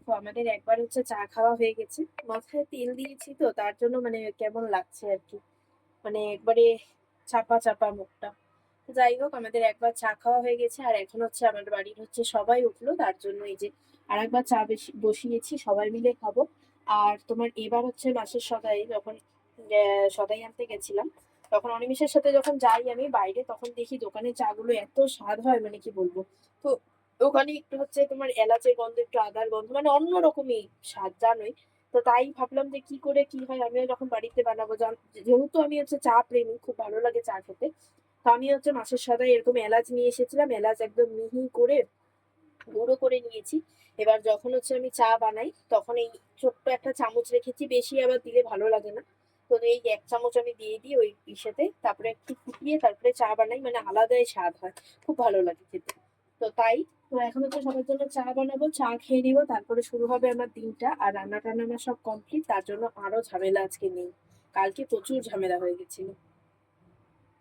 দেখো আমাদের একবার হচ্ছে চা খাওয়া হয়ে গেছে, মাথায় তেল দিয়েছি তো তার জন্য মানে কেমন লাগছে আর কি, মানে একবারে চাপা চাপা মুখটা। তো যাই হোক, আমাদের একবার চা খাওয়া হয়ে গেছে আর এখন হচ্ছে আমার বাড়ির হচ্ছে সবাই উঠলো, তার জন্য এই যে আর একবার চা বসিয়েছি, সবাই মিলে খাবো। আর তোমার এবার হচ্ছে মাসের সদাই যখন সদাই আনতে গেছিলাম, তখন অনিমেষের সাথে যখন যাই আমি বাইরে, তখন দেখি দোকানের চা গুলো এত স্বাদ হয় মানে কি বলবো। তো ওখানে একটু হচ্ছে তোমার এলাচের গন্ধ, একটু আদার গন্ধ, মানে অন্যরকমই স্বাদ জানোই। তো তাই ভাবলাম যে কি করে কি হয়, আমিও যখন বাড়িতে বানাবো, যেহেতু আমি হচ্ছে চা প্রেমী, খুব ভালো লাগে চা খেতে। তো আমি হচ্ছে মাছের সাদায় এরকম এলাচ নিয়ে এসেছিলাম, এলাচ একদম মিহি করে গুঁড়ো করে নিয়েছি। এবার যখন হচ্ছে আমি চা বানাই তখন এই ছোট্ট একটা চামচ রেখেছি, বেশি আবার দিলে ভালো লাগে না। তো এই 1 চামচ আমি দিয়ে দিই ওই ইসেতে, তারপরে একটু ফুটিয়ে তারপরে চা বানাই, মানে আলাদাই স্বাদ হয়, খুব ভালো লাগে খেতে। তো তাই, তো এখন হচ্ছে সবার জন্য চা বানাবো, চা খেয়ে নিবো, তারপরে শুরু হবে আমার দিনটা। আর রান্না টান্না আমার সব কমপ্লিট, তার জন্য আরো ঝামেলা আজকে নেই, কালকে প্রচুর ঝামেলা হয়ে গেছিল।